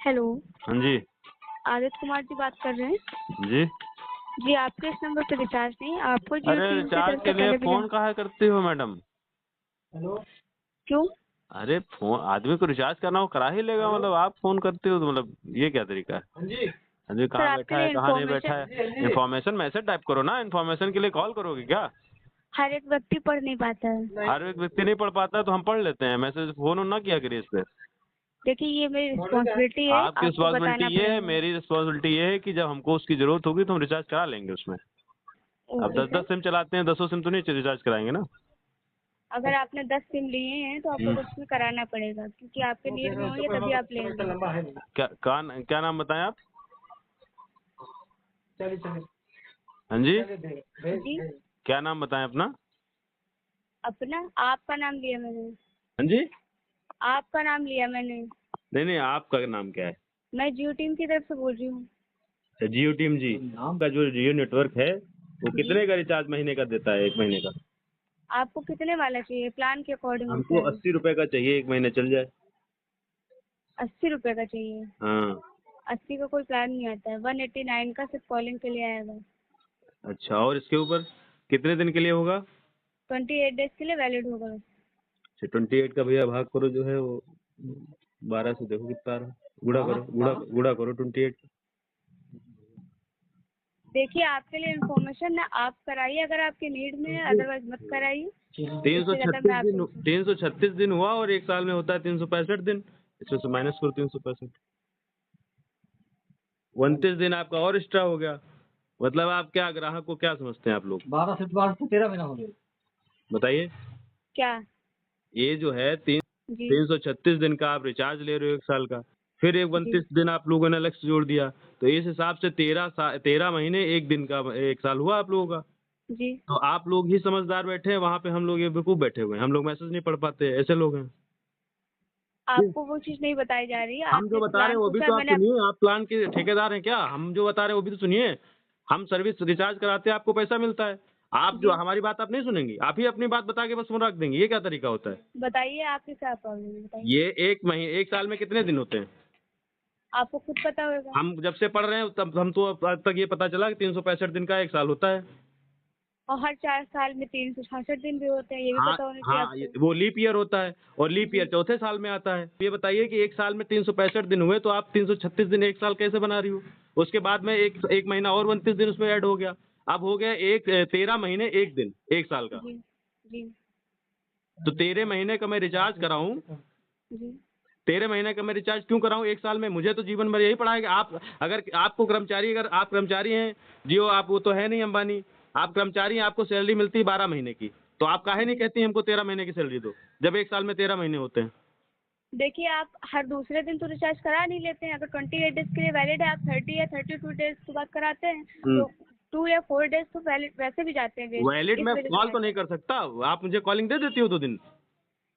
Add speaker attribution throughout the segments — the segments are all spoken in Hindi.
Speaker 1: हेलो।
Speaker 2: हाँ जी।
Speaker 1: आदित्य कुमार जी बात कर रहे हैं?
Speaker 2: जी।
Speaker 1: जी, आपके इस नंबर पे रिचार्ज नहीं, आपको जियो
Speaker 2: अरे
Speaker 1: टीम की
Speaker 2: रिचार्ज
Speaker 1: तरफ
Speaker 2: के
Speaker 1: से
Speaker 2: लिए
Speaker 1: पहले भी
Speaker 2: फोन काहे करती हो मैडम?
Speaker 1: क्यों?
Speaker 2: अरे फोन आदमी को रिचार्ज करना हो करा ही लेगा, मतलब आप फोन करते हो तो मतलब ये क्या तरीका है? आदमी
Speaker 1: सर
Speaker 2: कहाँ
Speaker 1: आपके
Speaker 2: बैठा है
Speaker 1: लिए
Speaker 2: कहाँ नहीं बैठा है,
Speaker 1: इन्फॉर्मेशन,
Speaker 2: इन्फॉर्मेशन मैसेज टाइप करो ना। इन्फॉर्मेशन के लिए कॉल करोगे क्या?
Speaker 1: हर एक व्यक्ति पढ़ नहीं पाता है।
Speaker 2: हर एक व्यक्ति नहीं पढ़ पाता है तो हम पढ़ लेते हैं मैसेज। फोन ना किया करिए इस पे।
Speaker 1: देखिए ये मेरी रिस्पॉन्सिबिलिटी है,
Speaker 2: आपकी
Speaker 1: आपको
Speaker 2: रिस्पॉन्सिबिलिटी
Speaker 1: बताना
Speaker 2: ये है,
Speaker 1: पड़ेगा।
Speaker 2: मेरी रिस्पॉन्सिबिलिटी ये है कि जब हमको उसकी जरूरत होगी तो हम रिचार्ज करा लेंगे उसमें। अब
Speaker 1: ओके
Speaker 2: 10-10
Speaker 1: सर।
Speaker 2: सिम चलाते हैं, 10 सिम तो नहीं रिचार्ज कराएंगे ना।
Speaker 1: अगर आपने 10 सिम लिए हैं तो आपको तो उसमें कराना पड़ेगा, क्योंकि आपके नीड में होंगे तभी आप लेंगे।
Speaker 2: क्या नाम बताएं आप? हाँ जी,
Speaker 1: जी,
Speaker 2: क्या नाम बताएं अपना?
Speaker 1: अपना आपका नाम लिया मैंने।
Speaker 2: हाँ जी।
Speaker 1: आपका नाम लिया मैंने।
Speaker 2: नहीं नहीं, आपका नाम क्या है?
Speaker 1: मैं जियो टीम की तरफ से बोल रही हूँ।
Speaker 2: अच्छा, जियो टीम जी। आपका जो जियो नेटवर्क है वो
Speaker 1: जी,
Speaker 2: कितने का रिचार्ज महीने का देता है, एक महीने का?
Speaker 1: आपको कितने वाला चाहिए? प्लान के अकॉर्डिंग होता
Speaker 2: हमको
Speaker 1: है।
Speaker 2: 80 रुपए का चाहिए, एक महीने चल जाए।
Speaker 1: 80 रुपए का चाहिए?
Speaker 2: हाँ।
Speaker 1: 80 का कोई प्लान नहीं आता है, 189 का सिर्फ कॉलिंग के लिए आएगा।
Speaker 2: अच्छा, और इसके ऊपर कितने दिन के लिए होगा?
Speaker 1: 28 डेज के लिए वैलिड होगा बस।
Speaker 2: अच्छा, 28 का भैया भाग करो जो है वो 12 से, देखो कितना आ रहा है। गुड़ा करो 28।
Speaker 1: देखिए आपके लिए इन्फॉर्मेशन ना, आप कराइए अगर आपकी नीड में है, अदरवाइज मत कराइए। इससे ज्यादा मैं आपसे नहीं
Speaker 2: 336 दिन हुआ और एक साल में होता है 365 दिन। इसमें से माइनस करो 365, 29 दिन आपका और एक्स्ट्रा हो गया। मतलब आप क्या ग्राहक को क्या समझते हैं आप लोग?
Speaker 3: 12 से 13 महीना हो गया।
Speaker 2: बताइए।
Speaker 1: क्या?
Speaker 2: ये जो है
Speaker 1: जी
Speaker 2: 336 दिन का आप रिचार्ज ले रहे हो एक साल का, फिर एक
Speaker 1: जी
Speaker 2: 29 दिन आप लोगों ने अलग से जोड़ दिया, तो इस हिसाब से 13 महीने एक दिन का एक साल हुआ आप लोगों का।
Speaker 1: जी।
Speaker 2: तो आप लोग ही समझदार बैठे हैं, वहाँ पे हम लोग ये बेवकूफ बैठे हुए हैं, हम लोग मैसेज नहीं पढ़ पाते, ऐसे लोग हैं।
Speaker 1: आपको वो चीज नहीं बताई जा रही है।
Speaker 2: हम
Speaker 1: आपने
Speaker 2: जो
Speaker 1: एक
Speaker 2: बता रहे
Speaker 1: प्लान
Speaker 2: हैं वो भी
Speaker 1: पूछा,
Speaker 2: तो आप
Speaker 1: मैंने
Speaker 2: सुनिए, आप प्लान के ठेकेदार हैं क्या? हम जो बता रहे हैं वो भी तो सुनिए। हम सर्विस रिचार्ज कराते हैं, आपको पैसा मिलता है। आप जो
Speaker 1: जी
Speaker 2: हमारी बात आप नहीं सुनेंगी, आप ही अपनी बात बता के बस फोन रख देंगे, ये क्या तरीका होता है?
Speaker 1: बताइए आपके क्या प्रॉब्लम है, बताइए।
Speaker 2: ये एक साल में कितने दिन होते हैं?
Speaker 1: आपको खुद पता होगा।
Speaker 2: हम जब से पढ़ रहे हैं तब हम तो अब तक ये पता चला कि 365 दिन का एक साल होता है।
Speaker 1: और हर 4 साल में 366 दिन भी होते हैं, ये भी
Speaker 2: हाँ
Speaker 1: पता होना चाहिए
Speaker 2: हाँ,
Speaker 1: आपको।
Speaker 2: वो लीप ईयर होता है और लीप ईयर
Speaker 1: जी,
Speaker 2: चौथे साल में आता है। ये बताइए कि एक साल में 365 दिन हुए तो आप 336 दिन एक साल कैसे बना रही हो? उसके बाद में एक महीना और 29 दिन उसमें ऐड हो गया। अब हो गया 13 महीने एक दिन एक साल का।
Speaker 1: जी, जी,
Speaker 2: तो 13 महीने का मैं रिचार्ज कराऊं,
Speaker 1: जी।
Speaker 2: 13 महीने का मैं रिचार्ज क्यों कराऊं एक साल में? मुझे तो जीवन भर यही पड़ा है कि आप अगर आपको कर्मचारी, अगर आप कर्मचारी हैं, जियो आप वो तो है नहीं अंबानी, आप कर्मचारी हैं, आपको सैलरी मिलती है 12 महीने की, तो आप काहे नहीं कहती हमको 13 महीने की सैलरी दो, जब एक साल में 13 महीने होते हैं?
Speaker 1: देखिए आप हर दूसरे दिन तो रिचार्ज करा नहीं लेते हैं। अगर 28 डेज के लिए वैलिड है, आप 30 या 32 डेज के बाद कराते हैं तो 2 या 4 डेज तो वैलिड वैसे भी जाते हैं वेस्ट,
Speaker 2: वैलिड
Speaker 1: इस
Speaker 2: मैं
Speaker 1: वजह से
Speaker 2: कॉल तो
Speaker 1: कहते
Speaker 2: नहीं
Speaker 1: हैं।
Speaker 2: कर सकता, आप मुझे कॉलिंग दे देती हो 2 दिन।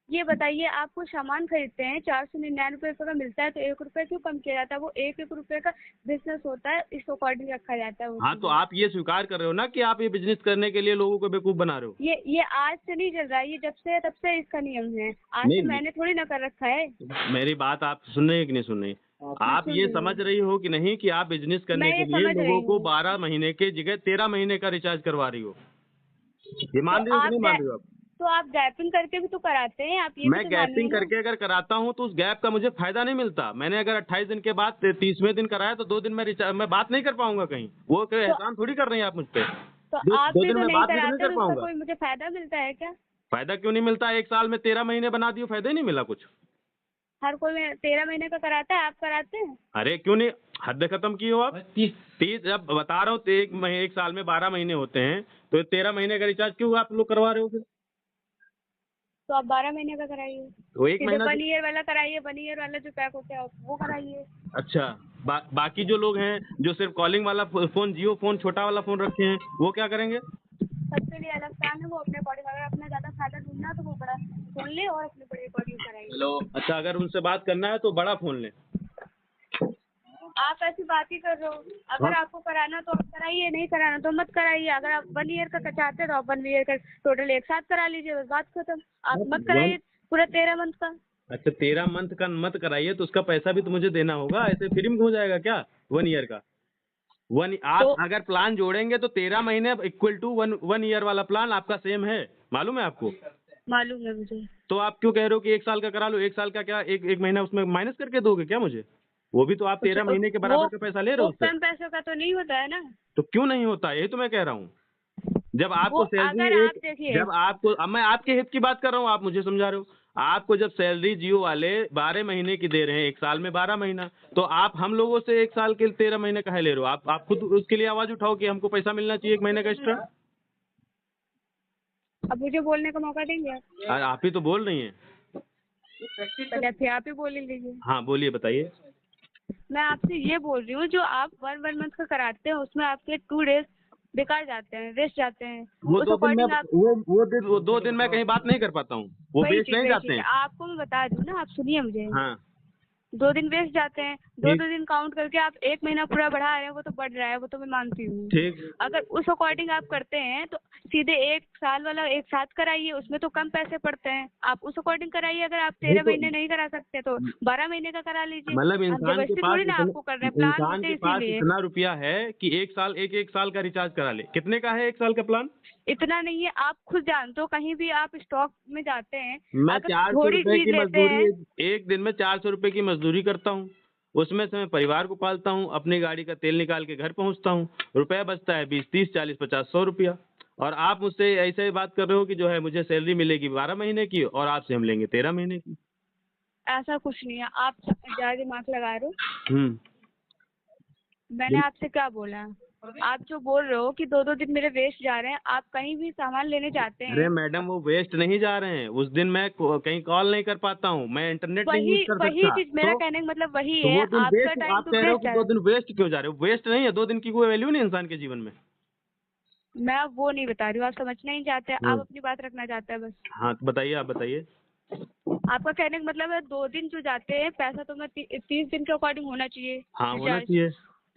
Speaker 1: ये बताइए, आप कोई सामान खरीदते हैं 499 रुपये का मिलता है तो 1 रुपये क्यों कम किया जाता है? वो एक एक रुपये का बिजनेस होता है, इस अकॉर्डिंग रखा जाता है वो
Speaker 2: हाँ, तो
Speaker 1: चीज़ें।
Speaker 2: आप ये स्वीकार कर रहे हो ना कि आप ये बिजनेस करने के लिए लोगों को बेवकूफ बना रहे हो?
Speaker 1: ये आज से नहीं चल रहा है, ये जब से है तब से इसका नियम है। आज
Speaker 2: नहीं
Speaker 1: से
Speaker 2: नहीं,
Speaker 1: मैंने थोड़ी ना कर रखा है।
Speaker 2: मेरी बात आप सुन रही है कि नहीं सुन रही?
Speaker 1: मैं
Speaker 2: आप
Speaker 1: सुन
Speaker 2: ये
Speaker 1: रही
Speaker 2: समझ
Speaker 1: हूँ।
Speaker 2: रही हो कि नहीं कि आप बिजनेस
Speaker 1: मैं
Speaker 2: करने के
Speaker 1: ये
Speaker 2: लिए
Speaker 1: समझ
Speaker 2: लोगों
Speaker 1: रही
Speaker 2: को
Speaker 1: हूँ।
Speaker 2: 12 महीने के जगह 13 महीने का रिचार्ज करवा रही हो? ये
Speaker 1: तो
Speaker 2: मान रही हो कि
Speaker 1: आप
Speaker 2: नहीं मान रही हो आप?
Speaker 1: तो आप गैपिंग करके भी तो कराते हैं, आप ये भी
Speaker 2: मैं
Speaker 1: तो मानिए
Speaker 2: गैपिंग
Speaker 1: ना।
Speaker 2: करके अगर कराता हूँ तो उस गैप का मुझे फायदा नहीं मिलता। मैंने अगर 28 दिन के बाद 30वें दिन कराया तो 2 दिन मैं बात नहीं कर पाऊंगा कहीं। वो कोई
Speaker 1: तो
Speaker 2: एहसान थोड़ी कर रही हैं आप मुझ पे।
Speaker 1: तो आप
Speaker 2: दो
Speaker 1: भी
Speaker 2: दिन
Speaker 1: तो
Speaker 2: में
Speaker 1: नहीं
Speaker 2: बात भी तो नहीं
Speaker 1: कराते
Speaker 2: कर
Speaker 1: तो उसका
Speaker 2: पाऊंगा।
Speaker 1: कोई मुझे फायदा मिलता है क्या?
Speaker 2: फायदा क्यों नहीं मिलता? एक साल में 13 महीने बना दियो, फायदा ही नहीं मिला कुछ?
Speaker 1: हर कोई 13 महीने का कराता है, आप कराते हैं?
Speaker 2: अरे क्यों नहीं, हद खत्म की हो आप। 30 जब बता रहा हूँ तो एक साल में 12 महीने होते हैं, तो 13 महीने का रिचार्ज क्यों आप लोग करवा रहे हो फिर?
Speaker 1: तो आप 12 महीने का कराइए।
Speaker 2: तो एक
Speaker 1: सीधे
Speaker 2: महीना
Speaker 1: 1 ईयर वाला कराइए, 1 ईयर वाला जो पैक होता है वो कराइए।
Speaker 2: अच्छा, बाकी जो लोग हैं जो सिर्फ कॉलिंग वाला फोन, जियो फोन छोटा वाला फोन रखे हैं, वो क्या करेंगे?
Speaker 1: सबके लिए अलग प्लान है, वो अपने अकॉर्डिंग, अगर अपना ज़्यादा फायदा ढूंढना है तो वो बड़ा फोन ले और अपने बड़े अकॉर्डिंग कराइए।
Speaker 2: हेलो, अच्छा, अगर उनसे बात करना है तो बड़ा फोन लें।
Speaker 1: आप ऐसी बात ही कर रहे हो।
Speaker 2: हाँ,
Speaker 1: अगर आपको कराना तो आप कराइए, नहीं कराना तो मत कराइए। अगर आप 1 ईयर का चाहते हैं तो आप 1 ईयर का टोटल एक साथ करा लीजिए, बस बात खत्म। आप मत
Speaker 2: वन
Speaker 1: कराइए पूरा 13 मंथ का।
Speaker 2: अच्छा 13 मंथ का मत कराइए, तो उसका पैसा भी तो मुझे देना होगा, ऐसे फ्री में हो जाएगा क्या 1 ईयर का? आप
Speaker 1: तो
Speaker 2: अगर प्लान जोड़ेंगे तो 13 महीने इक्वल टू वन ईयर वाला प्लान आपका सेम है, मालूम है आपको?
Speaker 1: मालूम है मुझे।
Speaker 2: तो आप क्यों कह रहे हो कि 1 साल का करा लो? 1 साल का क्या एक महीना उसमें माइनस करके दोगे क्या मुझे? वो भी तो आप 13 महीने के बराबर का पैसा ले रहे
Speaker 1: वो
Speaker 2: हो उससे।
Speaker 1: कम पैसों का तो नहीं होता है ना।
Speaker 2: तो क्यों नहीं होता, यही तो मैं कह रहा हूँ। जब
Speaker 1: वो
Speaker 2: आपको
Speaker 1: अगर
Speaker 2: सैलरी
Speaker 1: आप देखिए,
Speaker 2: जब आपको, अब मैं आपके हित की बात कर रहा हूँ, आप मुझे समझा रहे हो। आपको जब सैलरी जियो वाले 12 महीने की दे रहे हैं, 1 साल में 12 महीना, तो आप हम लोगों से 1 साल के 13 महीने काहे ले रहे हो? आप खुद उसके लिए आवाज उठाओ कि हमको पैसा मिलना चाहिए 1 महीने का एक्स्ट्रा।
Speaker 1: अब मुझे बोलने का मौका देंगे आप?
Speaker 2: आप ही तो बोल रही हैं।
Speaker 1: पहले फिर आप ही बोल ही लीजिए।
Speaker 2: हाँ बोलिए, बताइए।
Speaker 1: मैं आपसे ये बोल रही हूँ, जो आप वन मंथ का कराते हैं उसमें आपके 2 डेज बेकार जाते हैं, वेस्ट जाते हैं।
Speaker 2: वो
Speaker 1: उस
Speaker 2: 2 दिन में
Speaker 1: अकॉर्डिंग आप
Speaker 2: वो 2 दिन मैं कहीं बात नहीं कर पाता हूँ, वो बेच नहीं
Speaker 1: वही
Speaker 2: जाते
Speaker 1: चीज
Speaker 2: हैं।
Speaker 1: आपको मैं बता दूँ ना, आप सुनिए मुझे।
Speaker 2: हाँ
Speaker 1: 2 दिन वेस्ट जाते हैं, दो
Speaker 2: ठीक
Speaker 1: दो दिन काउंट करके आप 1 महीना पूरा बढ़ा रहे हैं, वो तो बढ़ रहा है, वो तो मैं मानती हूँ।
Speaker 2: ठीक।
Speaker 1: अगर उस अकॉर्डिंग आप करते हैं तो सीधे 1 साल वाला एक साथ कराइए, उसमें तो कम पैसे पड़ते हैं। आप उस अकॉर्डिंग कराइए। अगर आप
Speaker 2: नहीं
Speaker 1: 13
Speaker 2: तो
Speaker 1: महीने नहीं करा सकते तो 12 महीने का करा लीजिए।
Speaker 2: मतलब
Speaker 1: हम जबरदस्ती थोड़ी ना आपको कर रहे हैं, प्लान होते हैं इसीलिए।
Speaker 2: इतना रुपया है कि 1 साल का रिचार्ज करा ले। कितने का है 1 साल का प्लान?
Speaker 1: इतना नहीं है, आप खुद जानते हो, कहीं भी आप स्टॉक में जाते हैं,
Speaker 2: मैं
Speaker 1: अगर
Speaker 2: 400
Speaker 1: थोड़ी
Speaker 2: रुपए
Speaker 1: चीज
Speaker 2: की
Speaker 1: लेते
Speaker 2: मजदूरी,
Speaker 1: हैं।
Speaker 2: एक दिन में 400 रुपए की मजदूरी करता हूँ, उसमें से मैं परिवार को पालता हूँ, अपनी गाड़ी का तेल निकाल के घर पहुँचता हूँ, रुपया बचता है 20 30 40 50 100 रुपया। और आप मुझसे ऐसे ही बात कर रहे हो कि जो है मुझे सैलरी मिलेगी 12 महीने की और आपसे हम लेंगे 13 महीने की।
Speaker 1: ऐसा कुछ नहीं है, आप ज्यादा दिमाग लगा रहे हो।
Speaker 2: हम्म।
Speaker 1: मैंने आपसे क्या बोला? आप जो बोल रहे हो कि 2 दिन मेरे वेस्ट जा रहे हैं, आप कहीं भी सामान लेने जाते
Speaker 2: अरे
Speaker 1: हैं।
Speaker 2: मैडम वो वेस्ट नहीं जा रहे हैं, उस दिन मैं कहीं कॉल नहीं कर पाता हूँ, मैं इंटरनेट नहीं यूज
Speaker 1: वही
Speaker 2: कर
Speaker 1: वही
Speaker 2: सकता।
Speaker 1: चीज, मेरा कहने का मतलब वही
Speaker 2: तो
Speaker 1: है,
Speaker 2: वो दिन
Speaker 1: आपका
Speaker 2: वेस्ट,
Speaker 1: टाइम
Speaker 2: आप
Speaker 1: तो
Speaker 2: कह रहे हो
Speaker 1: वेस्ट
Speaker 2: कि
Speaker 1: जा
Speaker 2: 2
Speaker 1: रहा है।
Speaker 2: दिन वेस्ट क्यों जा रहे हो? वेस्ट नहीं है, 2 दिन की कोई वैल्यू नहीं इंसान के जीवन में।
Speaker 1: मैं वो नहीं बता रही हूँ, आप समझना ही चाहते हैं, आप
Speaker 2: हम्म।
Speaker 1: अपनी बात रखना चाहते हैं बस।
Speaker 2: हाँ तो बताइए, आप बताइए।
Speaker 1: आपका कहने का मतलब है 2 दिन जो जाते हैं, पैसा तो मैं 30 दिन के अकॉर्डिंग होना चाहिए
Speaker 2: हाँ होना
Speaker 1: रिचार्ज।
Speaker 2: चाहिए,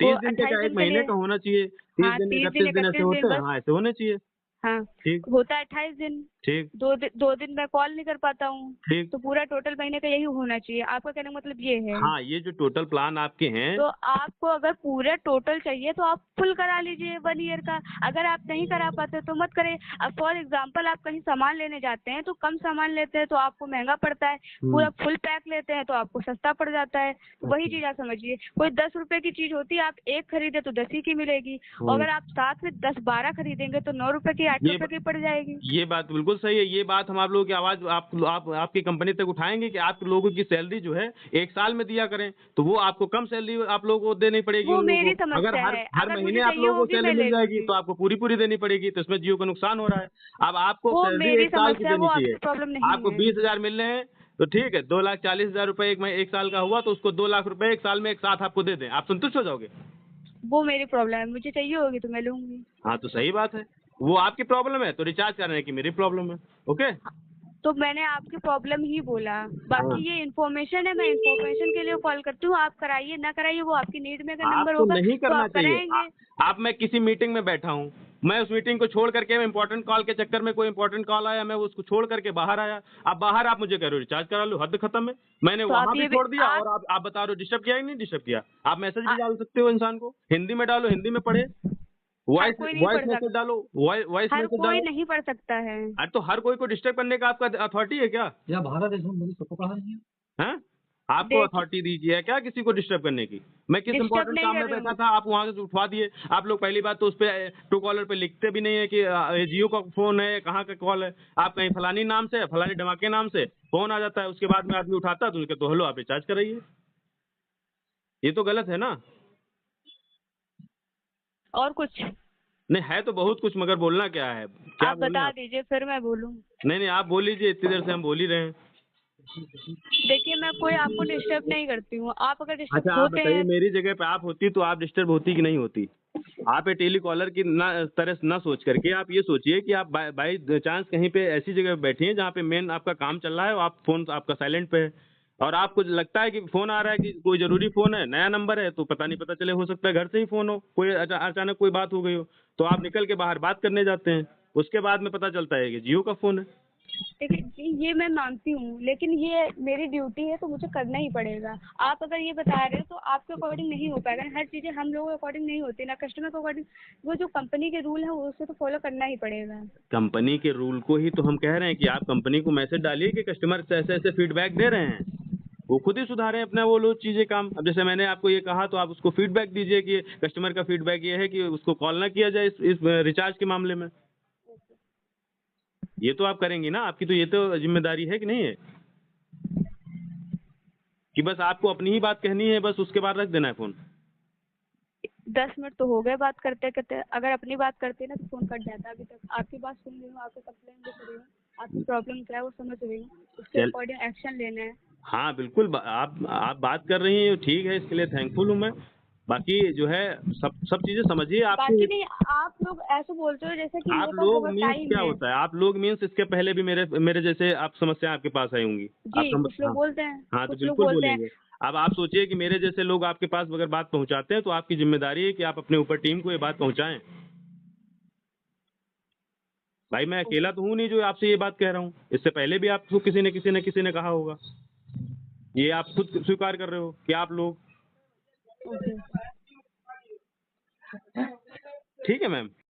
Speaker 1: वो
Speaker 2: 30 दिन का
Speaker 1: 28
Speaker 2: क्या, एक
Speaker 1: दिन के
Speaker 2: महीने
Speaker 1: लिए।
Speaker 2: का होना चाहिए। 30
Speaker 1: हाँ,
Speaker 2: दिन
Speaker 1: 30 दिन
Speaker 2: 31 दिन ऐसे
Speaker 1: 31 दिन
Speaker 2: होते हैं,
Speaker 1: बस।
Speaker 2: हाँ ऐसे होने चाहिए।
Speaker 1: हाँ,
Speaker 2: ठीक।
Speaker 1: होता है 28 दिन।
Speaker 2: ठीक।
Speaker 1: 2 दिन मैं कॉल नहीं कर पाता हूँ,
Speaker 2: ठीक।
Speaker 1: तो पूरा टोटल महीने का यही होना चाहिए। आपका कहने का मतलब ये है।
Speaker 2: हाँ ये जो टोटल प्लान आपके हैं।
Speaker 1: तो आपको अगर पूरा टोटल चाहिए तो आप फुल करा लीजिए 1 ईयर का। अगर आप नहीं करा पाते तो मत करें। अब फॉर एग्जांपल आप कहीं सामान लेने जाते हैं तो कम सामान लेते हैं तो आपको महंगा पड़ता है, पूरा फुल पैक लेते हैं तो आपको सस्ता पड़ जाता है। वही चीज आप समझिए, कोई 10 रुपए की चीज होती है, आप एक खरीदे तो 10 ही की मिलेगी। अगर आप साथ में 10 12 खरीदेंगे तो 9 रुपए की 8
Speaker 2: ये
Speaker 1: रुपए की पड़ जाएगी।
Speaker 2: ये बात बिल्कुल सही है। ये बात हम आप लोगों की आवाज आपकी कंपनी तक उठाएंगे कि आप लोगों की सैलरी जो है 1 साल में दिया करें, तो वो आपको कम सैलरी आप लोगों को देनी पड़ेगी।
Speaker 1: वो
Speaker 2: उन लोगों
Speaker 1: मेरी
Speaker 2: को अगर
Speaker 1: समस्या
Speaker 2: हर
Speaker 1: है,
Speaker 2: हर
Speaker 1: अगर
Speaker 2: महीने
Speaker 1: मुझे
Speaker 2: आप
Speaker 1: चाहिए
Speaker 2: लोगों को
Speaker 1: होगी
Speaker 2: सैलरी
Speaker 1: मैं
Speaker 2: मिल
Speaker 1: ले
Speaker 2: जाएगी
Speaker 1: लूंगी।
Speaker 2: तो आपको पूरी देनी पड़ेगी, तो इसमें जियो को नुकसान हो रहा है। अब आपको
Speaker 1: वो
Speaker 2: सैलरी
Speaker 1: मेरी
Speaker 2: 1 साल की
Speaker 1: समस्या है,
Speaker 2: देनी
Speaker 1: वो
Speaker 2: चाहिए।
Speaker 1: आपकी प्रॉब्लम नहीं
Speaker 2: आपको
Speaker 1: है।
Speaker 2: 20,000 मिल रहे हैं तो ठीक है, 2,40,000 रुपए एक साल का हुआ, तो उसको 2 लाख रुपए 1 साल में एक साथ आपको दे दें, आप संतुष्ट हो जाओगे?
Speaker 1: वो मेरी प्रॉब्लम है, मुझे चाहिए होगी तो मैं लूंगी।
Speaker 2: हाँ तो सही बात है, वो आपकी प्रॉब्लम है तो रिचार्ज करने की मेरी प्रॉब्लम है। ओके।
Speaker 1: तो मैंने आपकी प्रॉब्लम ही बोला,
Speaker 2: हाँ।
Speaker 1: बाकी ये इन्फॉर्मेशन है, मैं इन्फॉर्मेशन के लिए कॉल करती हूँ। आप कराइए ना कराइए, वो आपकी नीड में अगर नंबर
Speaker 2: आपको
Speaker 1: होगा
Speaker 2: नहीं
Speaker 1: तो
Speaker 2: करना
Speaker 1: आप
Speaker 2: चाहिए।
Speaker 1: कराएंगे।
Speaker 2: आप मैं किसी मीटिंग में बैठा हूँ, मैं उस मीटिंग को छोड़ करके इम्पोर्टेंट कॉल के चक्कर में, कोई इम्पोर्टेंट कॉल आया, मैं उसको छोड़ करके बाहर आया। अब बाहर आप मुझे कह रहे हो रिचार्ज करा लो, हद खत्म है। मैंने
Speaker 1: तो आप
Speaker 2: वहां भी
Speaker 1: ये भी
Speaker 2: छोड़ दिया
Speaker 1: आप
Speaker 2: और आप बता रहे हो डिस्टर्ब किया कि नहीं डिस्टर्ब किया? आप मैसेज भी
Speaker 1: आ,
Speaker 2: डाल सकते हो इंसान को, हिंदी में डालो, हिंदी में पढ़े,
Speaker 1: हर
Speaker 2: वॉइस
Speaker 1: कोई नहीं
Speaker 2: वॉइस
Speaker 1: पढ़
Speaker 2: मैसेज
Speaker 1: सकता,
Speaker 2: डालो, वॉइस
Speaker 1: हर
Speaker 2: मैसेज
Speaker 1: कोई
Speaker 2: डालो।
Speaker 1: नहीं पढ़ सकता है।
Speaker 2: अरे तो हर कोई को डिस्टर्ब करने का आपका अथॉरिटी है क्या?
Speaker 3: या भारत देश में मेरी सबको कहा नहीं है।
Speaker 2: हैं? आपको
Speaker 1: देख,
Speaker 2: अथॉरिटी दीजिए क्या किसी को डिस्टर्ब करने की? मैं किस
Speaker 1: डिस्टर्ब
Speaker 2: इंपॉर्टेंट
Speaker 1: नहीं
Speaker 2: काम
Speaker 1: कर
Speaker 2: में
Speaker 1: रही
Speaker 2: बैठा
Speaker 1: हूँ।
Speaker 2: था, आप वहां से उठवा दिए। आप लोग पहली बात तो उस पे ट्रू कॉलर पे लिखते भी नहीं है कि ये जियो का फोन है, कहाँ का कॉल है। आप कहीं फलानी नाम से, फलानी धमाके नाम से फोन आ जाता है, उसके बाद में आदमी उठाता है तो उनके तो हेलो आप रिचार्ज कराइए। ये तो गलत है ना?
Speaker 1: और कुछ
Speaker 2: नहीं है तो बहुत कुछ, मगर बोलना क्या है, क्या
Speaker 1: आप
Speaker 2: बोलना
Speaker 1: बता
Speaker 2: है?
Speaker 1: दीजिए फिर मैं बोलूँ।
Speaker 2: नहीं आप बोल लीजिए, इतनी देर से हम बोल ही रहे हैं।
Speaker 1: देखिए, मैं कोई आपको डिस्टर्ब नहीं करती हूँ, आप अगर डिस्टर्ब
Speaker 2: अच्छा आप
Speaker 1: होते
Speaker 2: बताइए,
Speaker 1: हैं।
Speaker 2: मेरी जगह पे आप होती तो आप डिस्टर्ब होती कि नहीं होती? आप ये टेली कॉलर की ना तरह ना सोच करके आप ये सोचिए कि आप बाई चांस कहीं पे ऐसी जगह पे बैठी हैं जहाँ पे मेन आपका काम चल रहा है और आप फोन आपका साइलेंट पे है, और आपको लगता है कि फोन आ रहा है कि कोई जरूरी फोन है, नया नंबर है, तो पता चले, हो सकता है घर से ही फोन हो, कोई अचानक कोई बात हो गई हो, तो आप निकल के बाहर बात करने जाते हैं, उसके बाद में पता चलता है कि जियो का फोन है।
Speaker 1: देखिए जी, ये मैं मानती हूँ, लेकिन ये मेरी ड्यूटी है तो मुझे करना ही पड़ेगा। आप अगर ये बता रहे हो तो आपके अकॉर्डिंग नहीं हो पाएगा। हर चीज़ें हम लोगों के अकॉर्डिंग नहीं होती ना, कस्टमर के अकॉर्डिंग। वो जो कंपनी के रूल है उसे तो फॉलो करना ही पड़ेगा।
Speaker 2: कंपनी के रूल को ही तो हम कह रहे हैं कि आप कंपनी को मैसेज डालिए कि कस्टमर ऐसे ऐसे फीडबैक दे रहे हैं, वो खुद ही सुधारें अपना वो लो चीज़ें काम। अब जैसे मैंने आपको ये कहा तो आप उसको फीडबैक दीजिए कि कस्टमर का फीडबैक ये है कि उसको कॉल ना किया जाए इस रिचार्ज के मामले में। ये तो आप करेंगी ना, आपकी तो ये तो जिम्मेदारी है कि नहीं है, कि बस आपको अपनी ही बात कहनी है, बस उसके बाद रख देना है फ़ोन।
Speaker 1: 10 मिनट तो हो गए बात करते करते। अगर अपनी बात करते ना तो फोन कट जाता। अभी तक आपकी बात सुन रही हूँ, आपकी कंप्लेन लिख रही हूँ, आपकी प्रॉब्लम क्या है वो समझ रही हूँ, उसके
Speaker 2: चल,
Speaker 1: अकॉर्डिंग एक्शन लेना है।
Speaker 2: हाँ बिल्कुल, आप बात कर रही हैं ठीक है, इसके लिए थैंकफुल हूँ मैं। बाकी जो है सब सब चीज़ें समझिए
Speaker 1: बाकी
Speaker 2: आपकी।
Speaker 1: नहीं, आप लोग ऐसे बोलते हो जैसे कि
Speaker 2: आप
Speaker 1: मेरे पास
Speaker 2: लोग
Speaker 1: बहुत
Speaker 2: मीन्स
Speaker 1: टाइम
Speaker 2: क्या
Speaker 1: है।
Speaker 2: होता है, आप लोग मीन्स इसके पहले भी मेरे मेरे जैसे आप समस्या आपके पास आई होंगी। आप
Speaker 1: जी, कुछ लोग
Speaker 2: हाँ,
Speaker 1: बोलते हैं,
Speaker 2: हाँ तो
Speaker 1: कुछ लोग
Speaker 2: बिल्कुल
Speaker 1: बोलते हैं।
Speaker 2: बोलेंगे। अब आप सोचिए कि मेरे जैसे लोग आपके पास अगर बात पहुंचाते हैं तो आपकी जिम्मेदारी है कि आप अपने ऊपर टीम को ये बात पहुंचाएं। भाई मैं अकेला तो हूँ नहीं जो आपसे ये बात कह रहा हूँ, इससे पहले भी आपको किसी ने कहा होगा। ये आप खुद स्वीकार कर रहे हो कि आप लोग।
Speaker 1: ओके।
Speaker 2: ठीक है मैम।